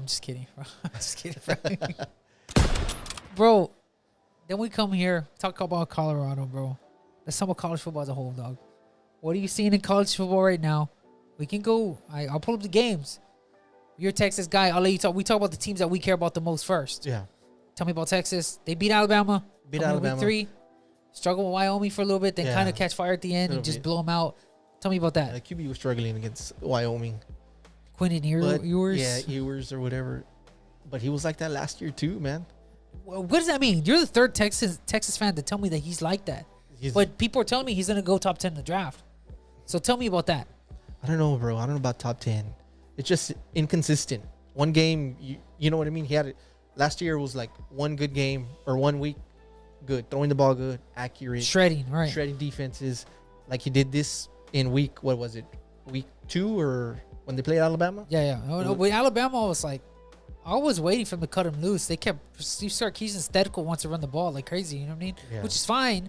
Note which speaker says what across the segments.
Speaker 1: I'm just kidding, bro. I'm just kidding, bro. Bro, then we come here, talk about Colorado, bro. Let's talk about college football as a whole, dog. What are you seeing in college football right now? We can go. I'll pull up the games. You're a Texas guy. I'll let you talk. We talk about the teams that we care about the most first.
Speaker 2: Yeah.
Speaker 1: Tell me about Texas. They beat Alabama.
Speaker 2: Beat Alabama.
Speaker 1: Week 3. Struggle with Wyoming for a little bit, then kind of catch fire at the end and just blow them out. Tell me about that.
Speaker 2: QB was struggling against Wyoming.
Speaker 1: Quentin Ewers.
Speaker 2: Yeah, Ewers or whatever. But he was like that last year too, man.
Speaker 1: Well, what does that mean? You're the third Texas fan to tell me that he's like that. But people are telling me he's going to go top 10 in the draft. So tell me about that.
Speaker 2: I don't know, bro. I don't know about top 10. It's just inconsistent. One game, you know what I mean? He had it. Last year was like one good game or 1 week good. Throwing the ball good, accurate.
Speaker 1: Shredding, right.
Speaker 2: Shredding defenses. Like he did this in week 2 or when they played Alabama?
Speaker 1: Yeah. No, with Alabama, I was like, I was waiting for them to cut him loose. They kept, Steve Sarkisian aesthetical wants to run the ball like crazy, you know what I mean? Yeah. Which is fine.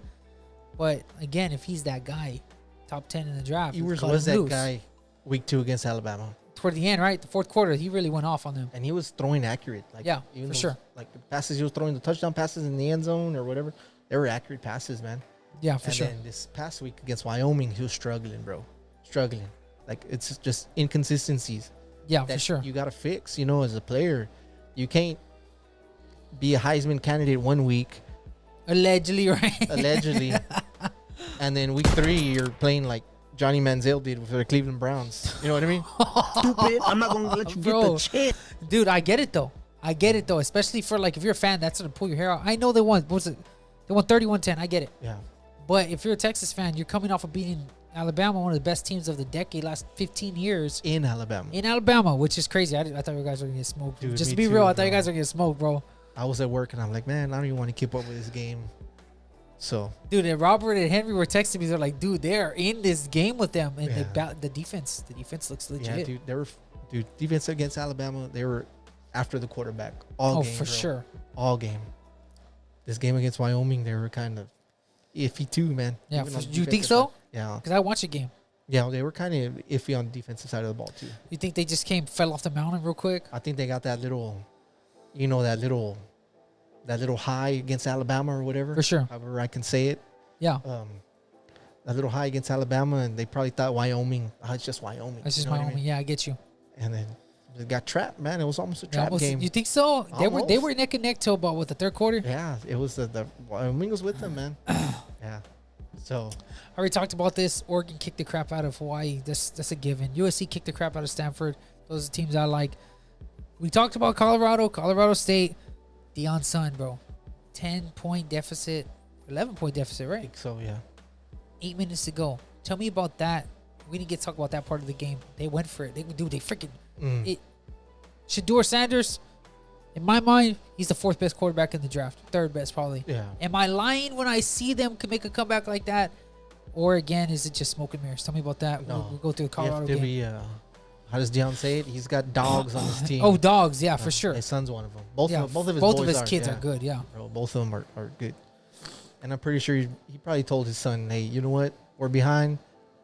Speaker 1: But again, if he's that guy, top 10 in the draft.
Speaker 2: Ewers was that guy week 2 against Alabama.
Speaker 1: Toward the end, right? The fourth quarter, he really went off on them.
Speaker 2: And he was throwing accurate. Like,
Speaker 1: yeah, for sure.
Speaker 2: Like the passes he was throwing, the touchdown passes in the end zone or whatever, they were accurate passes, man.
Speaker 1: Yeah, for sure.
Speaker 2: And then this past week against Wyoming, he was struggling, bro. Struggling. Like, it's just inconsistencies.
Speaker 1: Yeah, for sure.
Speaker 2: You got to fix, as a player. You can't be a Heisman candidate 1 week.
Speaker 1: Allegedly, right?
Speaker 2: Allegedly. And then week 3, you're playing like Johnny Manziel did with the Cleveland Browns. You know what I mean?
Speaker 3: Stupid. I'm not going to let you get the chance.
Speaker 1: Dude, I get it, though. Especially for, like, if you're a fan, that's going to pull your hair out. I know they won. What was it? They won 31-10. I get it.
Speaker 2: Yeah.
Speaker 1: But if you're a Texas fan, you're coming off of beating Alabama, one of the best teams of the decade, last 15 years.
Speaker 2: In Alabama,
Speaker 1: which is crazy. I thought you guys were going to get smoked.
Speaker 2: Dude,
Speaker 1: just to be real, I thought you guys were going to get smoked, bro.
Speaker 2: I was at work, and I'm like, man, I don't even want to keep up with this game. So,
Speaker 1: dude, and Robert and Henry were texting me. They're like, dude, they're in this game with them, and the defense looks legit.
Speaker 2: Yeah, dude, defense against Alabama, they were after the quarterback all game. Oh, for
Speaker 1: sure,
Speaker 2: all game. This game against Wyoming, they were kind of iffy too, man.
Speaker 1: Yeah, do you think so?
Speaker 2: Yeah,
Speaker 1: because I watched the game.
Speaker 2: Yeah, they were kind of iffy on the defensive side of the ball too.
Speaker 1: You think they just fell off the mountain real quick?
Speaker 2: I think they got that little, that little high against Alabama or whatever.
Speaker 1: For sure.
Speaker 2: However I can say it.
Speaker 1: Yeah.
Speaker 2: That little high against Alabama, and they probably thought Wyoming, it's just Wyoming.
Speaker 1: It's just Wyoming. I mean? Yeah, I get you.
Speaker 2: And then they got trapped, man. It was almost a trap game.
Speaker 1: You think so? Almost. They were neck and neck till about the third quarter?
Speaker 2: Yeah, it was the Wyoming was with them, man. Yeah. So
Speaker 1: I already talked about this. Oregon kicked the crap out of Hawaii. That's a given. USC kicked the crap out of Stanford. Those are teams I like. We talked about Colorado State. Deion son, bro. 10-point deficit. 11-point deficit, right?
Speaker 2: I think so, yeah.
Speaker 1: 8 minutes to go. Tell me about that. We didn't get to talk about that part of the game. They went for it. They freaking it. Shedeur Sanders, in my mind, he's the 4th best quarterback in the draft. 3rd best, probably.
Speaker 2: Yeah.
Speaker 1: Am I lying when I see them make a comeback like that? Or again, is it just smoke and mirrors? Tell me about that.
Speaker 2: No.
Speaker 1: We'll go through the Colorado game.
Speaker 2: How does Deion say it? He's got dogs on his team.
Speaker 1: Oh, dogs, yeah, for sure.
Speaker 2: His son's one of them. Both of his kids are
Speaker 1: good, yeah.
Speaker 2: Bro, both of them are good. And I'm pretty sure he probably told his son, hey, you know what? We're behind.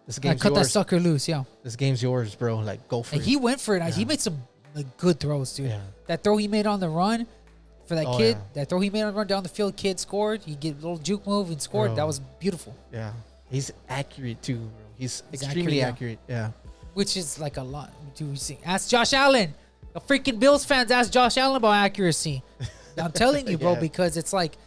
Speaker 2: This game's
Speaker 1: cut
Speaker 2: yours.
Speaker 1: That sucker loose, yeah.
Speaker 2: This game's yours, bro. Like, go for it.
Speaker 1: He went for it. Yeah. He made some good throws, dude. Yeah. That throw he made on the run for that kid, that throw he made on the run down the field, kid scored. He get a little juke move and scored. Bro. That was beautiful.
Speaker 2: Yeah. He's accurate, too, bro. He's extremely accurate. Yeah.
Speaker 1: Which is like a lot. Ask Josh Allen. The freaking Bills fans ask Josh Allen about accuracy. I'm telling you, bro, because it's like,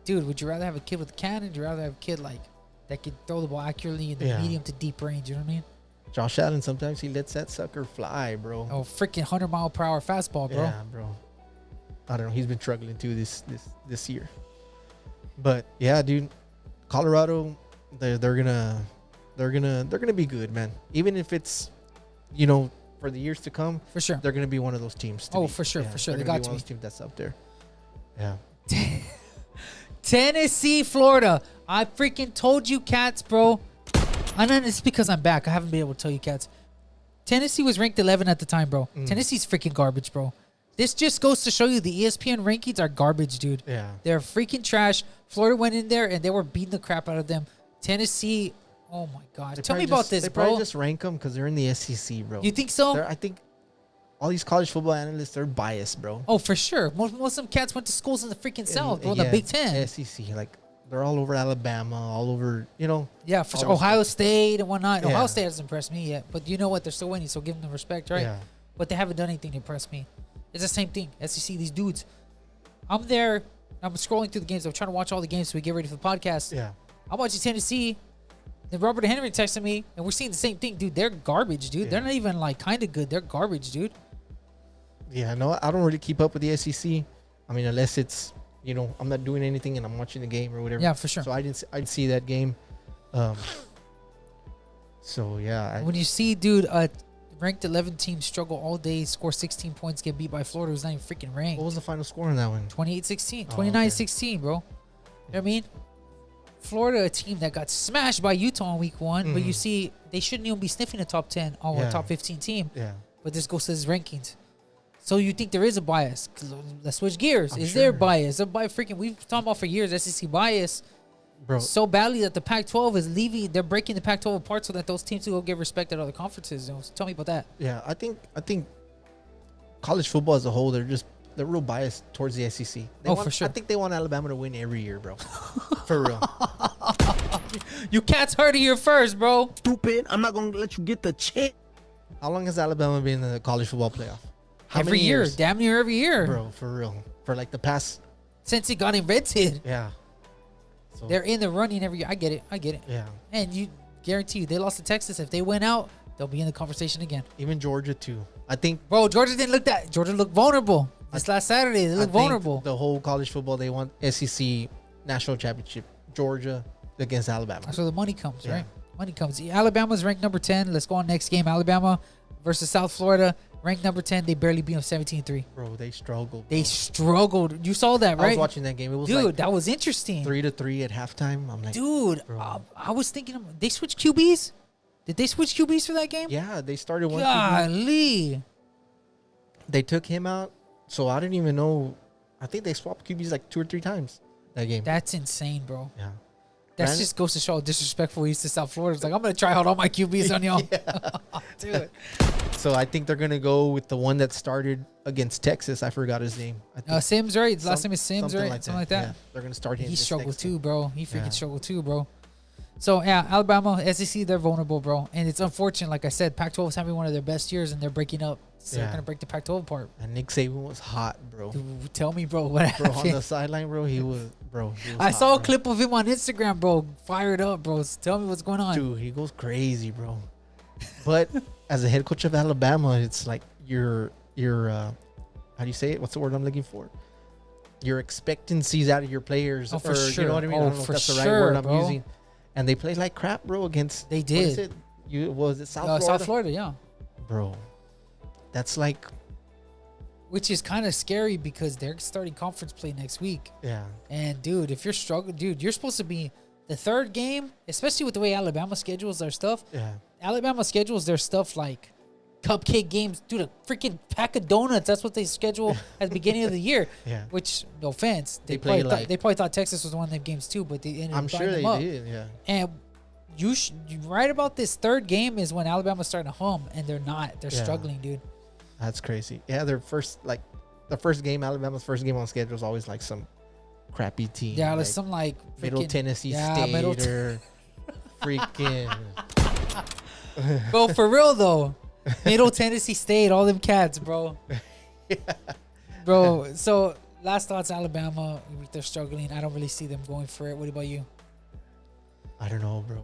Speaker 1: dude, would you rather have a kid with a cannon? Would you rather have a kid like that could throw the ball accurately in the medium to deep range? You know what I mean?
Speaker 2: Josh Allen, sometimes he lets that sucker fly, bro.
Speaker 1: Oh, freaking 100-mile-per-hour fastball, bro.
Speaker 2: Yeah, bro. I don't know. He's been struggling too this year. But yeah, dude, Colorado, they're gonna be good, man. Even if it's, for the years to come,
Speaker 1: for sure,
Speaker 2: they're gonna be one of those teams.
Speaker 1: For sure. They got to be one of
Speaker 2: those teams that's up there. Yeah.
Speaker 1: Tennessee, Florida. I freaking told you, cats, bro. And then it's because I'm back. I haven't been able to tell you, cats. Tennessee was ranked 11 at the time, bro. Tennessee's freaking garbage, bro. This just goes to show you the ESPN rankings are garbage, dude.
Speaker 2: Yeah.
Speaker 1: They're freaking trash. Florida went in there and they were beating the crap out of them. Tennessee, oh my gosh. Tell me about this,
Speaker 2: they
Speaker 1: bro.
Speaker 2: They probably just rank them because they're in the SEC, bro.
Speaker 1: You think so?
Speaker 2: I think all these college football analysts, they're biased, bro.
Speaker 1: Oh, for sure. Most of them cats went to schools in the freaking South, bro. The Big Ten.
Speaker 2: SEC, like they're all over Alabama, all over,
Speaker 1: Yeah, for sure. Ohio State and whatnot. Yeah. Ohio State hasn't impressed me yet, but you know what? They're still winning, so give them the respect, right?
Speaker 2: Yeah.
Speaker 1: But they haven't done anything to impress me. It's the same thing. SEC, these dudes. I'm there. I'm scrolling through the games. I'm trying to watch all the games so we get ready for the podcast.
Speaker 2: Yeah.
Speaker 1: I'm watching Tennessee. Then Robert Henry texted me, and we're seeing the same thing, dude. They're garbage, dude. Yeah. They're not even like kind of good. They're garbage, dude.
Speaker 2: Yeah, no, I don't really keep up with the SEC. I mean, unless it's, I'm not doing anything and I'm watching the game or whatever.
Speaker 1: Yeah, for sure.
Speaker 2: So I'd see that game. So yeah.
Speaker 1: When you see, dude, a ranked 11 team struggle all day, score 16 points, get beat by Florida, who's not even freaking ranked.
Speaker 2: What was the final score in that one?
Speaker 1: 28-16, 29-16, bro. You know what I mean? Florida, a team that got smashed by Utah in week 1, but you see, they shouldn't even be sniffing a top 10 or a top 15 team.
Speaker 2: Yeah.
Speaker 1: But this goes to his rankings. So you think there is a bias? Let's switch gears.
Speaker 2: I'm
Speaker 1: is
Speaker 2: sure.
Speaker 1: there bias? We've talked about for years SEC bias,
Speaker 2: bro,
Speaker 1: so badly that the Pac-12 is leaving. They're breaking the Pac-12 apart so that those teams will go get respect at other conferences. Tell me about that.
Speaker 2: Yeah, I think college football as a whole, they're real biased towards the SEC.
Speaker 1: For sure.
Speaker 2: I think they want Alabama to win every year, bro. For real.
Speaker 1: You cats heard it here first, bro.
Speaker 3: Stupid. I'm not going to let you get the chance.
Speaker 2: How long has Alabama been in the college football playoff? How
Speaker 1: every
Speaker 2: many
Speaker 1: year,
Speaker 2: years?
Speaker 1: damn near every year,
Speaker 2: bro. For real, for like the past
Speaker 1: since it got invented.
Speaker 2: Yeah, so,
Speaker 1: they're in the running every year. I get it.
Speaker 2: Yeah,
Speaker 1: and you guarantee you, they lost to Texas. If they win out, they'll be in the conversation again.
Speaker 2: Even Georgia too. I think,
Speaker 1: bro, Georgia looked vulnerable this last Saturday. They looked vulnerable.
Speaker 2: The whole college football, they want SEC national championship. Georgia against Alabama.
Speaker 1: That's where the money comes, right? Money comes. Alabama's ranked number 10. Let's go on next game. Alabama versus South Florida. Ranked number 10. They barely beat them 17-3.
Speaker 2: Bro, they struggled.
Speaker 1: They struggled. You saw that, right?
Speaker 2: I was watching that game. It was
Speaker 1: dude, that was interesting.
Speaker 2: 3-3 at halftime. I'm like,
Speaker 1: dude, I was thinking, they switched QBs? Did they switch QBs for that game?
Speaker 2: Yeah, they started one.
Speaker 1: Golly.
Speaker 2: They took him out. So I didn't even know. I think they swapped QBs like 2 or 3 times that game.
Speaker 1: That's insane, bro.
Speaker 2: Yeah.
Speaker 1: That just goes to show how disrespectful he is to South Florida. It's like, I'm going to try out all my QBs on y'all. Dude.
Speaker 2: So I think they're going to go with the one that started against Texas. I forgot his name.
Speaker 1: Sims, right? His last name is Sims, right?
Speaker 2: Like
Speaker 1: something like that.
Speaker 2: Yeah. They're going to start him.
Speaker 1: He struggled too, bro. He freaking struggled too, bro. So, yeah, Alabama, SEC, they're vulnerable, bro. And it's unfortunate. Like I said, Pac-12 is having one of their best years, and they're breaking up. So they're going to break the Pac-12 apart.
Speaker 2: And Nick Saban was hot, bro.
Speaker 1: Dude, tell me, bro, what happened?
Speaker 2: Bro, on the sideline, bro, he was
Speaker 1: I saw a clip of him on Instagram, bro. Fired up, bro. Tell me what's going on.
Speaker 2: Dude, he goes crazy, bro. But as a head coach of Alabama, it's like you're how do you say it? What's the word I'm looking for? Your expectancies out of your players.
Speaker 1: Oh, for sure.
Speaker 2: You know what I mean? I don't know if that's the right word I'm using. And they played like crap, bro, against...
Speaker 1: They did.
Speaker 2: What is it? Was it South Florida?
Speaker 1: South Florida, yeah.
Speaker 2: Bro, that's like...
Speaker 1: Which is kind of scary because they're starting conference play next week.
Speaker 2: Yeah.
Speaker 1: And, dude, if you're struggling... Dude, you're supposed to be... The third game, especially with the way Alabama schedules their stuff.
Speaker 2: Yeah.
Speaker 1: Alabama schedules their stuff like cupcake games. Dude, a freaking pack of donuts. That's what they schedule at the beginning of the year.
Speaker 2: Yeah.
Speaker 1: Which, no offense, they
Speaker 2: play
Speaker 1: probably thought Texas was one of them games too, but they ended up buying them up.
Speaker 2: I'm sure they did, yeah.
Speaker 1: And you right about this third game is when Alabama's starting to hum, and they're not. They're struggling, dude.
Speaker 2: That's crazy. Yeah, the first game, Alabama's first game on schedule is always like some crappy team.
Speaker 1: Yeah, like some like
Speaker 2: Middle Tennessee State or freaking.
Speaker 1: Bro, for real though, Middle Tennessee State, all them cats, bro. Bro, so last thoughts, Alabama, they're struggling. I don't really see them going for it. What about you?
Speaker 2: I don't know, bro.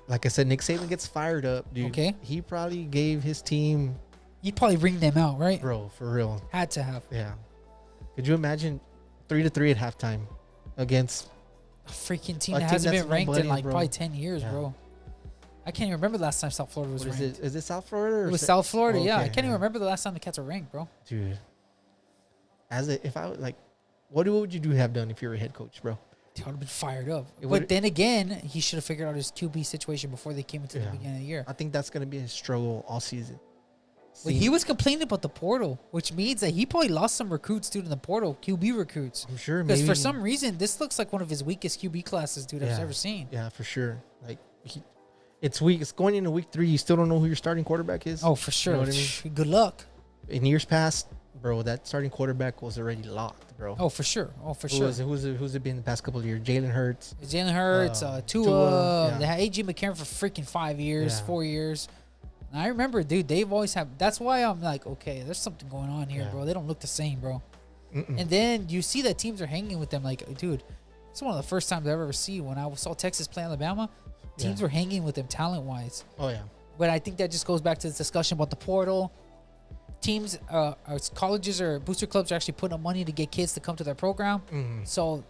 Speaker 2: Like I said, Nick Saban gets fired up, dude.
Speaker 1: Okay.
Speaker 2: He probably gave his team.
Speaker 1: He'd probably bring them out, right?
Speaker 2: Bro, for real.
Speaker 1: Had to have.
Speaker 2: Yeah. Could you imagine 3-3 at halftime against
Speaker 1: a freaking team that hasn't been ranked in like probably 10 years, bro? I can't even remember the last time South Florida was ranked.
Speaker 2: Is it South Florida? Or
Speaker 1: it was South Florida,
Speaker 2: okay,
Speaker 1: yeah. I can't even remember the last time the Cats were ranked, bro.
Speaker 2: Dude. If I was like, what would you have done if you were a head coach, bro?
Speaker 1: He would have been fired up. But then again, he should have figured out his QB situation before they came into the beginning of the year.
Speaker 2: I think that's going to be his struggle all season.
Speaker 1: Well, he was complaining about the portal, which means that he probably lost some recruits, dude, in the portal, QB recruits.
Speaker 2: I'm sure,
Speaker 1: because for some reason, this looks like one of his weakest QB classes, dude, I've ever seen.
Speaker 2: Yeah, for sure. Like, it's weak. It's going into week 3. You still don't know who your starting quarterback is.
Speaker 1: Oh, for sure. You know what I mean? Good luck.
Speaker 2: in years past, bro, that starting quarterback was already locked, bro.
Speaker 1: Oh, for sure. Oh, for sure.
Speaker 2: Who's it been the past couple of years? Jalen Hurts.
Speaker 1: Jalen Hurts, Tua.
Speaker 2: yeah.
Speaker 1: They had A.J. McCarron for freaking 5 years,
Speaker 2: Yeah.
Speaker 1: 4 years. And I remember, dude, they've always had. That's why I'm like, okay, there's something going on here,
Speaker 2: Yeah.
Speaker 1: bro. They don't look the same, bro.
Speaker 2: Mm-mm.
Speaker 1: And then you see that teams are hanging with them. Like, dude, it's one of the first times I've ever seen when I saw Texas play Alabama. Teams
Speaker 2: Yeah.
Speaker 1: were hanging with them talent-wise.
Speaker 2: Oh yeah.
Speaker 1: But I think that just goes back to this discussion about the portal. Teams, colleges or booster clubs are actually putting up money to get kids to come to their program.
Speaker 2: Mm.
Speaker 1: So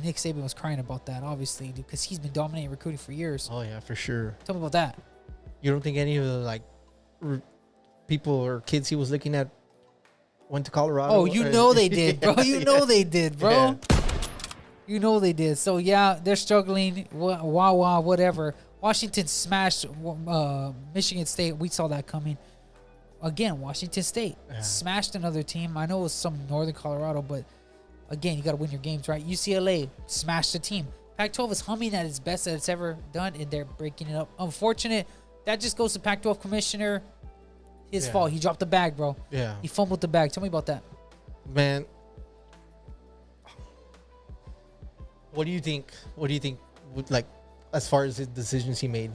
Speaker 1: Nick Saban was crying about that, obviously, because he's been dominating recruiting for years.
Speaker 2: Oh yeah, for sure.
Speaker 1: Tell me about that.
Speaker 2: You don't think any of the like people or kids he was looking at went to Colorado?
Speaker 1: Oh, you know they did, bro. You know they did, bro.
Speaker 2: Yeah.
Speaker 1: You know they did. So yeah, they're struggling. Wow, whatever. Washington smashed Michigan State. We saw that coming. Again, Washington State smashed another team. I know it was some Northern Colorado, but again, you got to win your games, right? UCLA smashed a team. Pac-12 is humming at its best that it's ever done, and they're breaking it up. Unfortunate. That just goes to Pac-12 commissioner. His fault. He dropped the bag, bro.
Speaker 2: Yeah.
Speaker 1: He fumbled the bag. Tell me about that.
Speaker 2: Man, what do you think? What do you think? Like, as far as the decisions he made?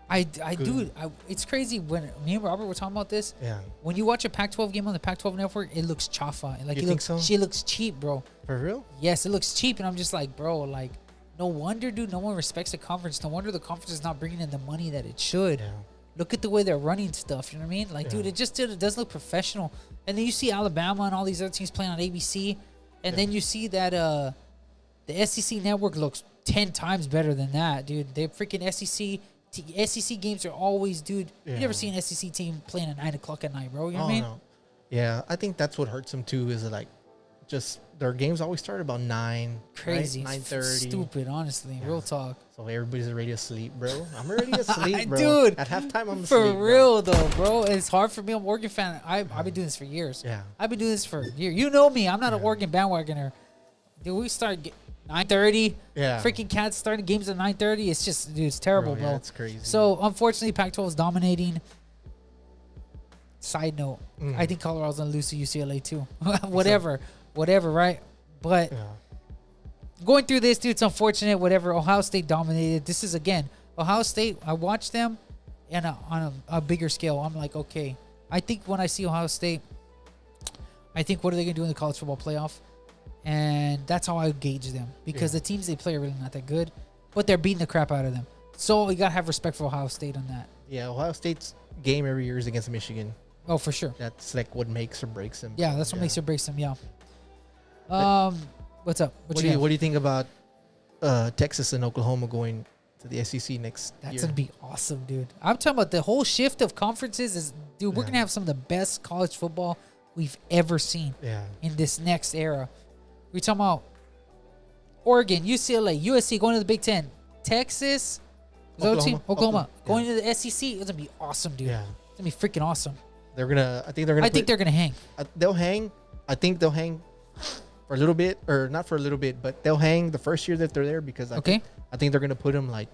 Speaker 1: It's crazy when me and Robert were talking about this.
Speaker 2: Yeah.
Speaker 1: When you watch a Pac-12 game on the Pac-12 network, it looks chafa. Like
Speaker 2: You
Speaker 1: it
Speaker 2: think
Speaker 1: looks,
Speaker 2: so?
Speaker 1: She looks cheap, bro.
Speaker 2: For real?
Speaker 1: Yes, it looks cheap, and I'm just like, bro, like, no wonder, dude. No one respects the conference. No wonder the conference is not bringing in the money that it should.
Speaker 2: Yeah.
Speaker 1: Look at the way they're running stuff. You know what I mean? Like, dude, it does look professional. And then you see Alabama and all these other teams playing on ABC, and then you see that the SEC network looks 10 times better than that, dude. They freaking SEC games are always, dude. You never see an SEC team playing at 9 o'clock at night, bro. You know what I mean?
Speaker 2: No. Yeah, I think that's what hurts them too. Is like, just their games always start about 9.
Speaker 1: Crazy,
Speaker 2: right? 9:30.
Speaker 1: stupid. Honestly, real talk.
Speaker 2: So everybody's already asleep, bro. I'm already asleep, bro.
Speaker 1: Dude,
Speaker 2: at halftime I'm
Speaker 1: For
Speaker 2: asleep,
Speaker 1: real though, bro. It's hard for me. I'm an Oregon fan. I've been doing this for years.
Speaker 2: Yeah.
Speaker 1: I've been doing this for years. You know me. I'm not an Oregon bandwagoner. Dude, we start 9:30.
Speaker 2: Yeah.
Speaker 1: Freaking Cats starting games at 9:30. It's just, dude, it's terrible, bro.
Speaker 2: Yeah, it's crazy.
Speaker 1: So unfortunately, Pac-12 is dominating. Side note, I think Colorado's gonna lose to UCLA too. whatever, right? But going through this, dude, it's unfortunate. Whatever. Ohio State dominated. This is again Ohio State. I watched them, and on a bigger scale, I'm like, okay. I think when I see Ohio State, I think what are they gonna do in the college football playoff? And that's how I gauge them, because the teams they play are really not that good, but they're beating the crap out of them. So you gotta have respect for Ohio State on that.
Speaker 2: Yeah, Ohio State's game every year is against Michigan.
Speaker 1: Oh, for sure.
Speaker 2: That's like what makes or breaks them.
Speaker 1: Yeah, that's what makes or breaks them. Yeah. What's up?
Speaker 2: What do you think about Texas and Oklahoma going to the SEC next year?
Speaker 1: That's gonna be awesome, dude. I'm talking about the whole shift of conferences. Is dude, we're gonna have some of the best college football we've ever seen.
Speaker 2: Yeah.
Speaker 1: In this next era, we're talking about Oregon, UCLA, USC going to the Big Ten, Texas, Oklahoma going to the SEC. It's gonna be awesome, dude.
Speaker 2: Yeah.
Speaker 1: It's gonna be freaking awesome.
Speaker 2: They're gonna. I think they're gonna hang. They'll hang. I think they'll hang for a little bit, or not for a little bit, but they'll hang the first year that they're there, because I think they're gonna put them like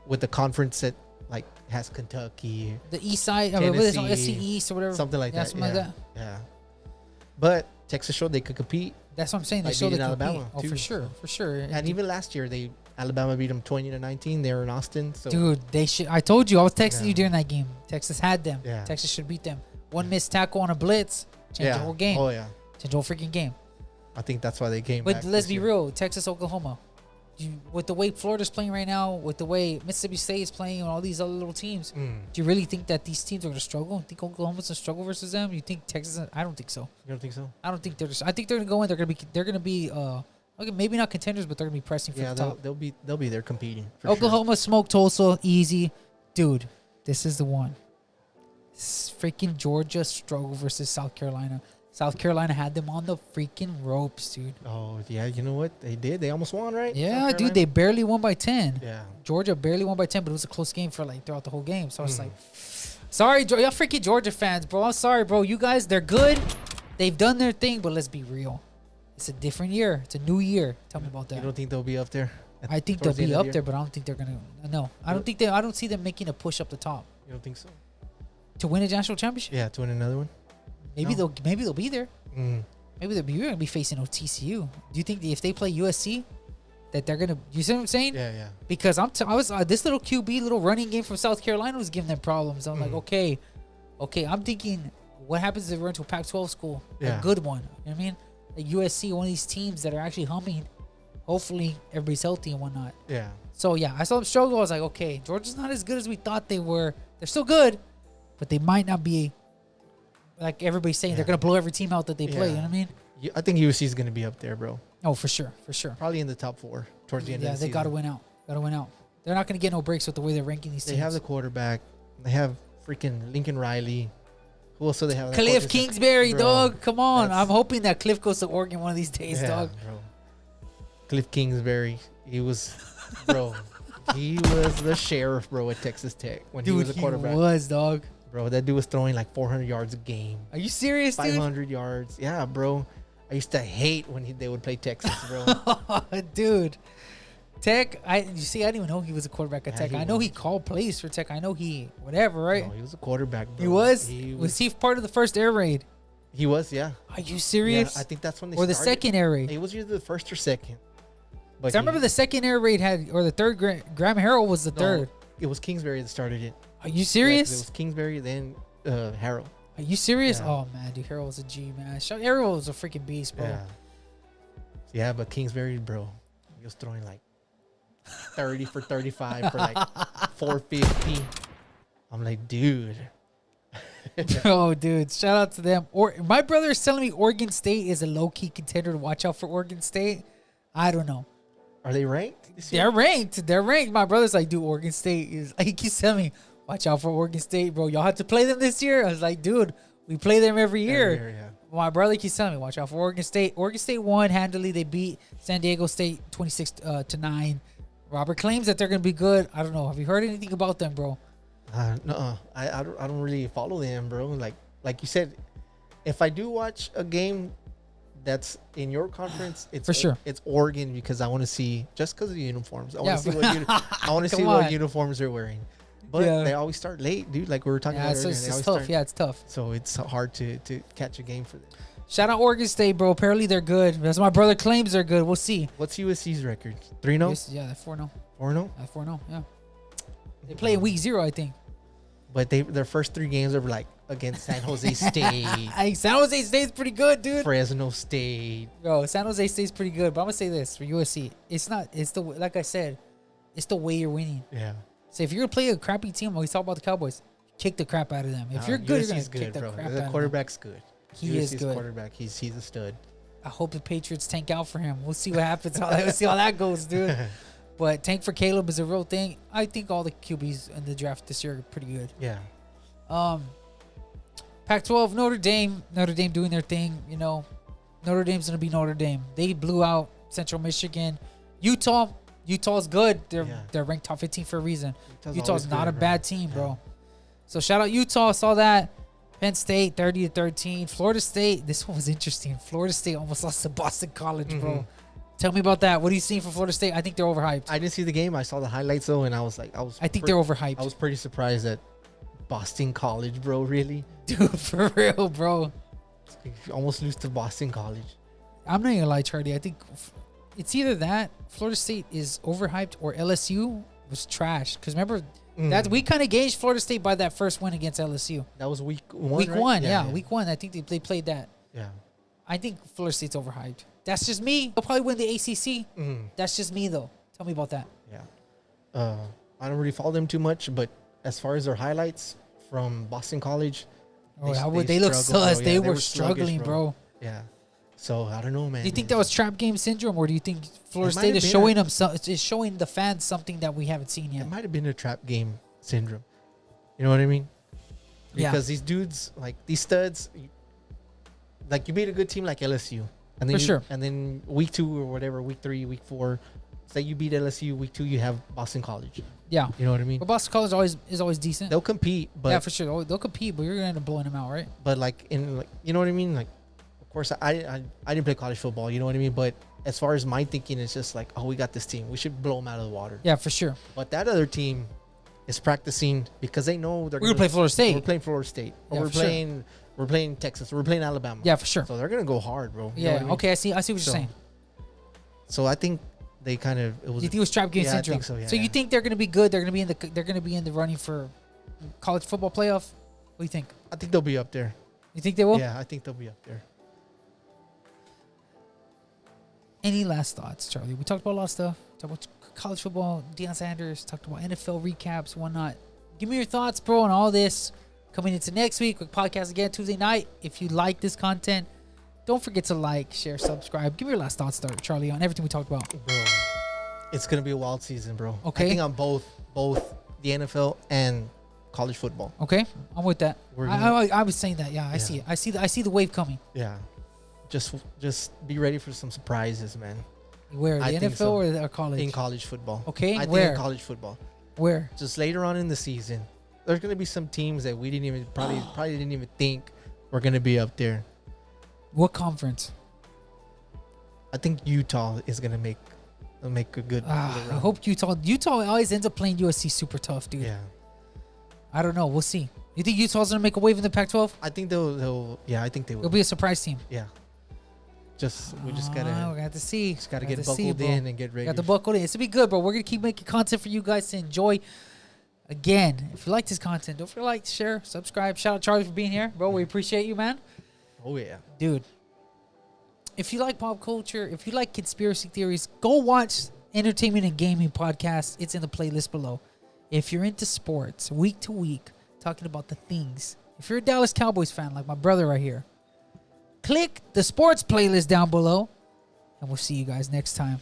Speaker 2: with the conference that like has Kentucky,
Speaker 1: the East side,
Speaker 2: Tennessee,
Speaker 1: SC East or whatever,
Speaker 2: something like that.
Speaker 1: Something like that.
Speaker 2: Yeah. But Texas showed they could compete.
Speaker 1: That's what I'm saying. They
Speaker 2: Like
Speaker 1: showed they
Speaker 2: beating
Speaker 1: compete.
Speaker 2: Alabama,
Speaker 1: Oh,
Speaker 2: too,
Speaker 1: for sure,
Speaker 2: so.
Speaker 1: for sure.
Speaker 2: And even last year, Alabama beat them 20-19. They were in Austin. So
Speaker 1: Dude, they should. I told you. I was texting
Speaker 2: Yeah.
Speaker 1: you during that game. Texas had them.
Speaker 2: Yeah.
Speaker 1: Texas should beat them. One missed tackle on a blitz, change the whole game.
Speaker 2: Oh yeah.
Speaker 1: Change the whole freaking game.
Speaker 2: I think that's why they came
Speaker 1: But
Speaker 2: back.
Speaker 1: let's
Speaker 2: this
Speaker 1: be
Speaker 2: year.
Speaker 1: real. Texas, Oklahoma. With the way Florida's playing right now, with the way Mississippi State is playing, and all these other little teams, do you really think that these teams are going to struggle? Think Oklahoma's going to struggle versus them? You think Texas? I don't think so.
Speaker 2: You don't think so?
Speaker 1: I don't think they're just. I think they're going to go in. They're going to be. Okay, maybe not contenders, but they're going to be pressing for the top.
Speaker 2: They'll be there competing. For
Speaker 1: Oklahoma smoked Tulsa easy, dude. This is the one. Freaking Georgia struggle versus South Carolina. South Carolina had them on the freaking ropes, dude.
Speaker 2: Oh yeah, you know what they did? They almost won, right?
Speaker 1: Yeah, dude, they barely won by 10.
Speaker 2: Yeah.
Speaker 1: Georgia barely won by 10, but it was a close game for like throughout the whole game. So I was like, sorry, y'all freaking Georgia fans, bro. I'm sorry, bro. You guys, they're good. They've done their thing, but let's be real. It's a different year. It's a new year. Tell me about that.
Speaker 2: You don't think they'll be up there?
Speaker 1: I think they'll be up there, but I don't think they're gonna. No, I don't see them making a push up the top
Speaker 2: You don't think so?
Speaker 1: to win a national championship.
Speaker 2: Yeah, to win another one.
Speaker 1: Maybe
Speaker 2: No.
Speaker 1: they'll be there.
Speaker 2: Mm.
Speaker 1: Maybe you're gonna be facing TCU. Do you think if they play USC, that they're gonna? You see what I'm saying?
Speaker 2: Yeah, yeah.
Speaker 1: Because I was this little QB, little running game from South Carolina was giving them problems. I'm like, okay. I'm thinking, what happens if we're into a Pac-12 school,
Speaker 2: Yeah.
Speaker 1: a good one? You know what I mean? Like USC, one of these teams that are actually humming. Hopefully, everybody's healthy and whatnot.
Speaker 2: Yeah.
Speaker 1: So yeah, I saw them struggle. I was like, okay, Georgia's not as good as we thought they were. They're still good, but they might not be. Like everybody's saying, they're gonna blow every team out that they play. You know what I mean?
Speaker 2: I think USC is gonna be up there, bro.
Speaker 1: Oh, for sure.
Speaker 2: Probably in the top 4 towards the end of
Speaker 1: Yeah,
Speaker 2: the
Speaker 1: they
Speaker 2: season.
Speaker 1: gotta win out. They're not gonna get no breaks with the way they're ranking these
Speaker 2: They
Speaker 1: teams.
Speaker 2: have the quarterback. They have freaking Lincoln Riley. Who else do they have?
Speaker 1: Cliff Kingsbury,
Speaker 2: Bro,
Speaker 1: dog. Come on.
Speaker 2: that's-
Speaker 1: I'm hoping that Cliff goes to Oregon one of these days,
Speaker 2: Yeah,
Speaker 1: dog.
Speaker 2: bro. Cliff Kingsbury. He was, bro. He was the sheriff, bro, at Texas Tech when he was a quarterback.
Speaker 1: He was, dog.
Speaker 2: Bro, that dude was throwing like 400 yards a game.
Speaker 1: Are you serious, dude?
Speaker 2: 500 yards. Yeah, bro. I used to hate when they would play Texas, bro.
Speaker 1: Dude. Tech, I didn't even know he was a quarterback at
Speaker 2: Yeah,
Speaker 1: Tech.
Speaker 2: he
Speaker 1: I know he
Speaker 2: was.
Speaker 1: called plays for Tech. I know he whatever, right?
Speaker 2: No, he was a quarterback, bro.
Speaker 1: He was?
Speaker 2: He
Speaker 1: Was he part of the first air raid?
Speaker 2: He was, yeah.
Speaker 1: Are you
Speaker 2: Yeah,
Speaker 1: serious?
Speaker 2: I think that's when they
Speaker 1: Or the
Speaker 2: started.
Speaker 1: second air raid?
Speaker 2: It was either the first or second. But
Speaker 1: 'Cause I remember the second air raid had, or the third, Graham Harrell was the third.
Speaker 2: It was Kingsbury that started it.
Speaker 1: Are you
Speaker 2: Yeah, 'cause
Speaker 1: serious?
Speaker 2: it was Kingsbury, then Harrell.
Speaker 1: Are you serious?
Speaker 2: Yeah.
Speaker 1: Oh, man, dude, Harrell was a G, man. Harrell was a freaking beast, bro.
Speaker 2: Yeah. Yeah, but Kingsbury, bro, he was throwing like 30 for 35 for like 450. I'm like, dude.
Speaker 1: Oh, dude, shout out to them. Or my brother is telling me Oregon State is a low-key contender to watch out for Oregon State. I don't know.
Speaker 2: Are they ranked this year?
Speaker 1: They're ranked. My brother's like, dude, Oregon State is. He keeps telling me, watch out for Oregon State, bro. Y'all have to play them this year. I was like, dude, we play them every year.
Speaker 2: Yeah.
Speaker 1: My brother keeps telling me, watch out for Oregon State. Oregon State won handily. They beat San Diego State 26-9. Robert claims that they're gonna be good. I don't know. Have you heard anything about them, bro?
Speaker 2: No, I don't really follow them, bro. Like you said, if I do watch a game that's in your conference, it's
Speaker 1: For sure.
Speaker 2: it's Oregon because I want to see just because of the uniforms. I want
Speaker 1: Yeah,
Speaker 2: to see
Speaker 1: but-
Speaker 2: I want to see
Speaker 1: Come
Speaker 2: what
Speaker 1: on.
Speaker 2: uniforms they're wearing. But
Speaker 1: Yeah.
Speaker 2: they always start late, dude. Like we were talking
Speaker 1: Yeah,
Speaker 2: about
Speaker 1: it's,
Speaker 2: earlier.
Speaker 1: it's
Speaker 2: They always
Speaker 1: tough.
Speaker 2: start-
Speaker 1: Yeah, it's tough.
Speaker 2: So it's hard to catch a game for them.
Speaker 1: Shout out Oregon State, bro. Apparently they're good. That's my brother claims they're good. We'll see.
Speaker 2: What's USC's record? 3-0?
Speaker 1: Yes, yeah, they're 4-0.
Speaker 2: 4-0?
Speaker 1: 4-0. Yeah. They play in week 0, I think.
Speaker 2: But their first 3 games are like against San Jose State,
Speaker 1: Hey, San Jose State's pretty good, dude.
Speaker 2: Fresno State.
Speaker 1: Bro, San Jose State's pretty good. But I'm gonna say this for USC. It's not. It's the like I said. It's the way you're winning.
Speaker 2: Yeah.
Speaker 1: So if you're gonna play a crappy team, like we talk about the Cowboys, kick the crap out of them. If you're good, you're gonna
Speaker 2: USC's
Speaker 1: kick the
Speaker 2: bro.
Speaker 1: crap out
Speaker 2: The
Speaker 1: of them.
Speaker 2: quarterback's good.
Speaker 1: He is
Speaker 2: USC's
Speaker 1: good.
Speaker 2: quarterback. He's a stud.
Speaker 1: I hope the Patriots tank out for him. We'll see what happens. We'll see how that goes, dude. But tank for Caleb is a real thing. I think all the QBs in the draft this year are pretty good.
Speaker 2: Yeah.
Speaker 1: Pac-12, Notre Dame doing their thing. You know, Notre Dame's gonna be Notre Dame. They blew out Central Michigan. Utah's good. They're ranked top 15 for a reason. Utah's
Speaker 2: always
Speaker 1: not
Speaker 2: good,
Speaker 1: a
Speaker 2: bro.
Speaker 1: bad team, bro.
Speaker 2: Yeah.
Speaker 1: So shout out Utah. Saw that. Penn State 30-13. Florida State. This one was interesting. Florida State almost lost to Boston College, bro. Tell me about that. What are you seeing for Florida State? I think they're overhyped.
Speaker 2: I didn't see the game. I saw the highlights though, and I was like,
Speaker 1: I think they're overhyped.
Speaker 2: I was pretty surprised at Boston College, bro. Really,
Speaker 1: Dude, for real, bro.
Speaker 2: you almost lose to Boston College.
Speaker 1: I'm not gonna lie, Charlie. I think it's either that Florida State is overhyped or LSU was trash. Because remember, that we kind of gauged Florida State by that first win against LSU.
Speaker 2: That was week 1.
Speaker 1: Week
Speaker 2: right?
Speaker 1: one, yeah, week one. I think they played that.
Speaker 2: Yeah.
Speaker 1: I think Florida State's overhyped. That's just me. They'll probably win the ACC. That's just me, though. Tell me about that.
Speaker 2: Yeah. I don't really follow them too much, but as far as their highlights from Boston College,
Speaker 1: They look
Speaker 2: struggled,
Speaker 1: sus.
Speaker 2: bro.
Speaker 1: They
Speaker 2: Yeah,
Speaker 1: were
Speaker 2: sluggish,
Speaker 1: struggling, bro.
Speaker 2: Yeah. So I don't know, man.
Speaker 1: Do you think that was trap game syndrome, or do you think Florida
Speaker 2: might
Speaker 1: State
Speaker 2: have
Speaker 1: is
Speaker 2: been
Speaker 1: showing them is showing the fans something that we haven't seen yet?
Speaker 2: It might have been a trap game syndrome. You know what I mean?
Speaker 1: Yeah.
Speaker 2: Because these dudes, like these studs, like you beat a good team like LSU, and then
Speaker 1: For sure.
Speaker 2: and then week 2 or whatever, week 3, week 4, say you beat LSU, week 2 you have Boston College.
Speaker 1: Yeah.
Speaker 2: You know what I mean?
Speaker 1: But Boston College is always decent.
Speaker 2: They'll compete, but
Speaker 1: Yeah, for sure. They'll compete, but you're gonna end up blowing them out, right?
Speaker 2: but like in like you know what I mean? Like, of course I didn't play college football. You know what I mean? But as far as my thinking, it's just like, oh, we got this team, we should blow them out of the water.
Speaker 1: Yeah, for sure.
Speaker 2: But that other team is practicing because they know they're
Speaker 1: We're gonna play Florida State.
Speaker 2: We're playing Florida State. Or
Speaker 1: Yeah,
Speaker 2: we're
Speaker 1: for sure.
Speaker 2: playing We're playing Texas. We're playing Alabama.
Speaker 1: Yeah, for sure.
Speaker 2: So they're gonna go hard, bro. You know
Speaker 1: Yeah.
Speaker 2: what I mean?
Speaker 1: Okay. I see what you're saying.
Speaker 2: So I think they kind of it was.
Speaker 1: You think it was trap game
Speaker 2: Yeah, I
Speaker 1: syndrome?
Speaker 2: think so, yeah,
Speaker 1: So you
Speaker 2: yeah.
Speaker 1: think they're gonna be good? They're gonna be in the running for college football playoff? What do you think?
Speaker 2: I think they'll be up there.
Speaker 1: You think they will?
Speaker 2: Yeah, I think they'll be up there.
Speaker 1: Any last thoughts, Charlie? We talked about a lot of stuff. Talked about college football, Deion Sanders. Talked about NFL recaps, whatnot. Give me your thoughts, bro, on all this. Coming into next week with podcast again Tuesday night. If you like this content, don't forget to like, share, subscribe. Give me your last thoughts, Charlie, on everything we talked about.
Speaker 2: Bro, it's gonna be a wild season, bro.
Speaker 1: Okay.
Speaker 2: I think on both the NFL and college football.
Speaker 1: Okay, I'm with that.
Speaker 2: We're
Speaker 1: I was saying that. Yeah, I
Speaker 2: Yeah.
Speaker 1: see it. I see the wave coming.
Speaker 2: Yeah. Just be ready for some surprises, man.
Speaker 1: Where, the
Speaker 2: I think
Speaker 1: NFL
Speaker 2: so.
Speaker 1: or college?
Speaker 2: In college football.
Speaker 1: Okay,
Speaker 2: I think
Speaker 1: where?
Speaker 2: in college football.
Speaker 1: Where?
Speaker 2: Just later on in the season, there's gonna be some teams that we didn't even probably didn't even think were gonna be up there.
Speaker 1: What conference?
Speaker 2: I think Utah is gonna make a good.
Speaker 1: I
Speaker 2: little run.
Speaker 1: hope Utah always ends up playing USC super tough, dude.
Speaker 2: Yeah,
Speaker 1: I don't know. We'll see. You think Utah's gonna make a wave in the Pac-12?
Speaker 2: I think they'll. Yeah, I think they
Speaker 1: It'll
Speaker 2: will.
Speaker 1: be a surprise team.
Speaker 2: Yeah, we just
Speaker 1: we
Speaker 2: gotta
Speaker 1: got to see.
Speaker 2: gotta
Speaker 1: Got
Speaker 2: get
Speaker 1: to see,
Speaker 2: buckled
Speaker 1: bro.
Speaker 2: in and get ready.
Speaker 1: Got to buckle in. It's gonna be good, bro. We're gonna keep making content for you guys to enjoy. Again, if you like this content, don't forget to like, share, subscribe. Shout out Charlie for being here, bro. We appreciate you, man.
Speaker 2: Oh yeah,
Speaker 1: Dude, if you like pop culture, if you like conspiracy theories, go watch Entertainment and Gaming Podcast. It's in the playlist below. If you're into sports, week to week, talking about the things. If you're a Dallas Cowboys fan, like my brother right here, click the sports playlist down below, and we'll see you guys next time.